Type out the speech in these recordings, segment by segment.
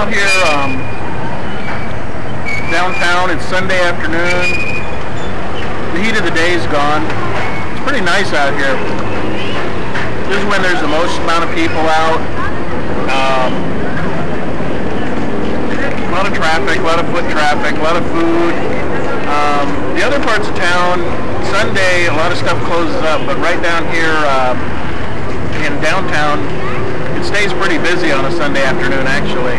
out here downtown. It's Sunday afternoon. The heat of the day is gone. It's pretty nice out here. This is when there's the most amount of people out. A lot of traffic, a lot of foot traffic, a lot of food. The other parts of town, Sunday, a lot of stuff closes up, but right down here in downtown, it stays pretty busy on a Sunday afternoon, actually.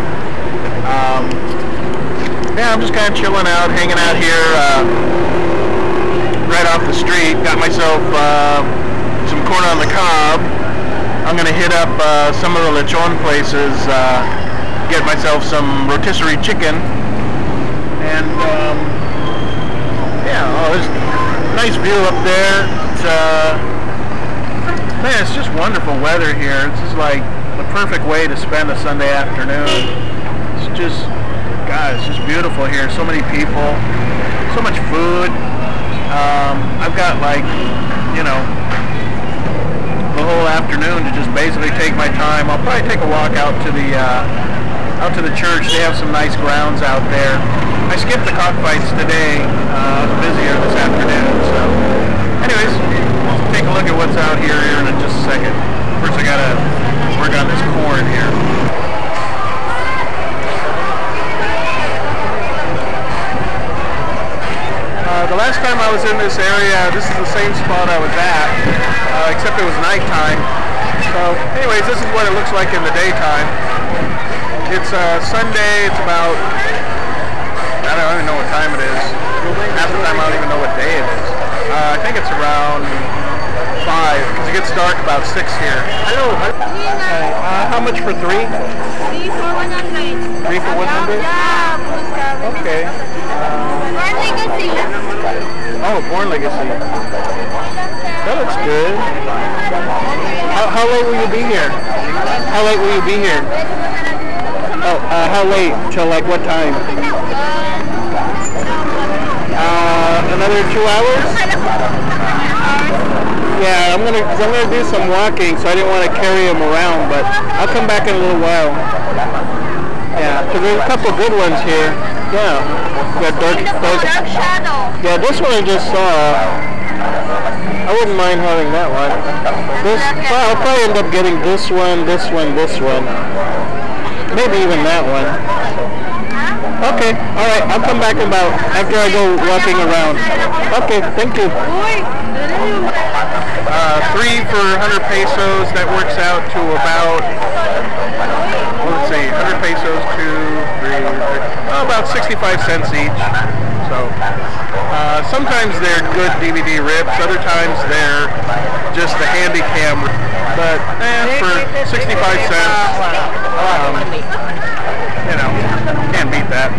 Yeah, I'm just kind of chilling out, hanging out here right off the street. Got myself some corn on the cob. I'm going to hit up some of the lechon places, get myself some rotisserie chicken, and yeah, oh, there's a nice view up there. It's, man, it's just wonderful weather here. It's just like the perfect way to spend a Sunday afternoon. It's just, God, it's just beautiful here. So many people, so much food. I've got, like, you know, the whole afternoon to just basically take my time. I'll probably take a walk out to the church. They have some nice grounds out there. I skipped the cockfights today. I was busier this afternoon. So, anyways, let's take a look at what's out here in just a second. First, I gotta work on this corn here. The last time I was in this area, this is the same spot I was at, except it was nighttime. So, anyways, this is what it looks like in the daytime. It's Sunday. It's about, I don't even know what time it is. Half the time I don't even know what day it is. I think it's around 5, because it gets dark about 6 here. Hello. How much for 3? 3 for 100. 3 for 100? Okay. Born Legacy. Oh, Born Legacy. That looks good. How late will you be here? How late will you be here? Oh, how late? Till like what time? Another 2 hours? Yeah, I'm gonna do some walking, so I didn't want to carry him around, but I'll come back in a little while. Yeah, because there's a couple good ones here. Yeah. Got dark shadow. Yeah, this one I just saw. I wouldn't mind having that one. This, well, I'll probably end up getting this one, this one, this one. Maybe even that one. Okay, alright, I'll come back about after I go walking around. Okay, thank you. 3 for 100 pesos, that works out to about, let's see, 100 pesos, 2, 3, about 65 cents each. So, sometimes they're good DVD rips, other times they're just the handy cam, but for 65 cents, you know, can't beat that.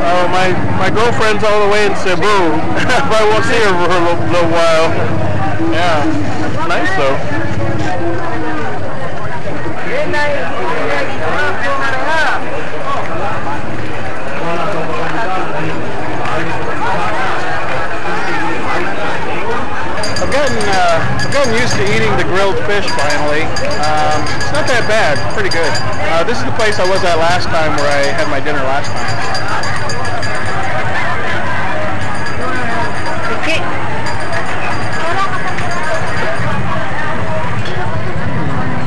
Oh, my girlfriend's all the way in Cebu. Probably won't see her for a little while. Yeah, nice though. I've gotten used to eating the grilled fish finally. It's not that bad, pretty good. This is the place I was at last time where I had my dinner last time.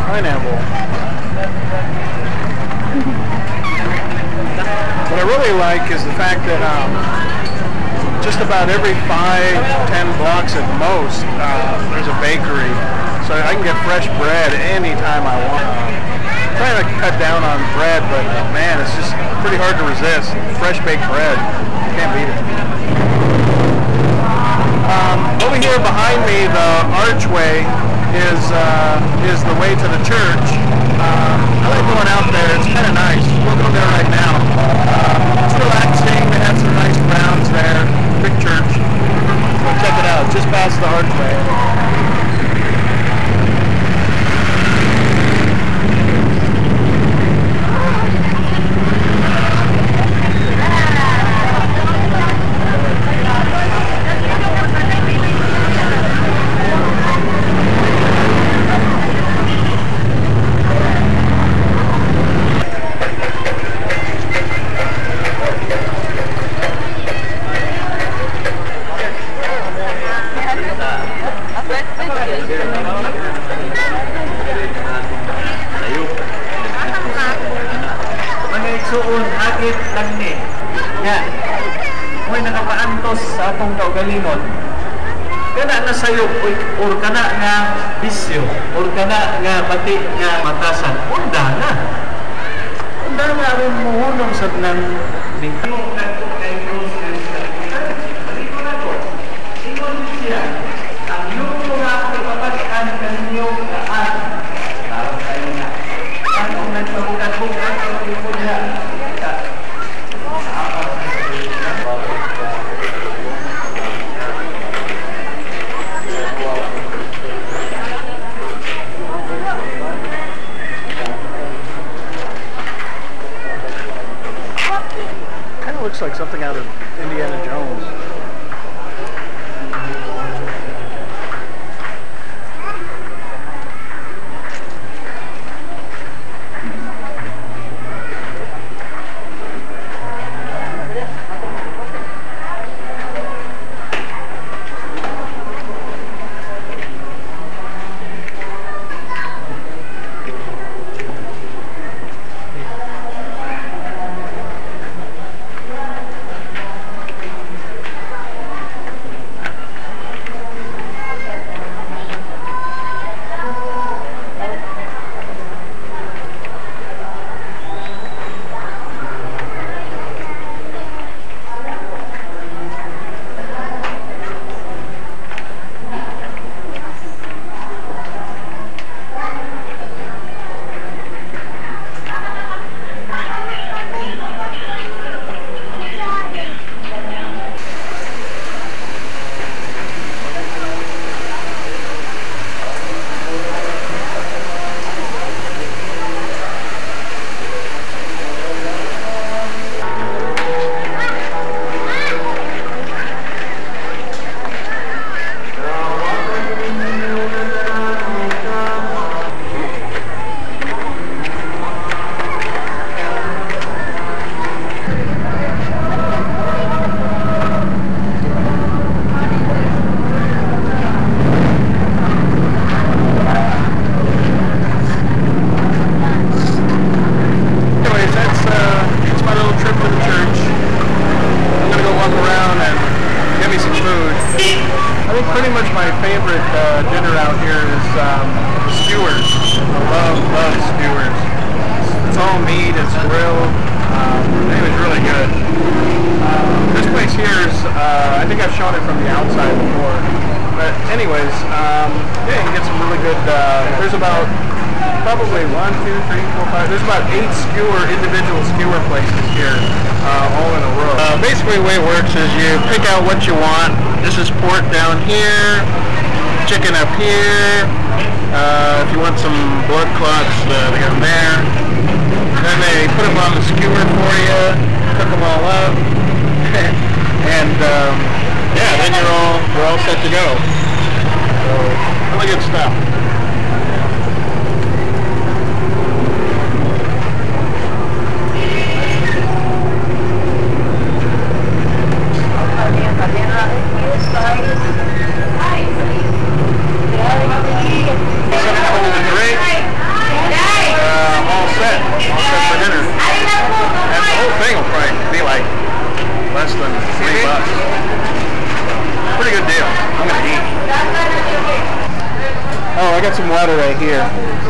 Pineapple. What I really like is the fact that just about every 5 to 10 blocks at most, there's a bakery. So I can get fresh bread anytime I want. I'm trying to cut down on bread, but man, it's just pretty hard to resist. Fresh baked bread. Can't beat it. Over here behind me, the archway is the way to the church. I like going out there. It's kind of nice. We'll go there right now. It's relaxing. They have some nice grounds there. Big church. So check it out. Just past the archway. agit lang ni. Nga. Mo'y nakapaantos sa atong kaugalingon. Kana na sayo or kana nga bisyo or kana nga pati nga matasan. Unda na. Unda nga rin muhunong sa nang bintang. Kind of looks like something out of Indiana Jones. Pretty much my favorite dinner out here is Skewers. I love Skewers. It's all meat, it's grilled. It was really good. This place here is, I think I've shown it from the outside before. But anyways, yeah, you can get some really good, there's about probably 1, 2, 3, 4, 5, there's about 8 individual skewer places here, all in a row. Basically the way it works is you pick out what you want. This is pork down here, chicken up here. If you want some blood clots, they got them there. Then they put them on the skewer for you, cook them all up, and yeah, then you're all set to go. So really good stuff. I got some water right here.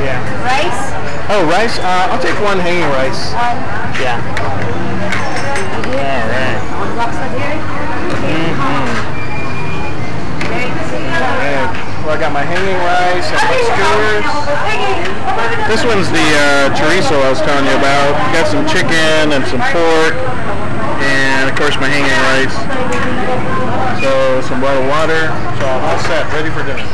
Yeah. Rice? Oh, rice? I'll take one hanging rice. One. Yeah. All right. Well, I got my hanging rice and my skewers. This one's the chorizo I was telling you about. Got some chicken and some pork, and of course my hanging rice. So some bottled water. So all set, ready for dinner.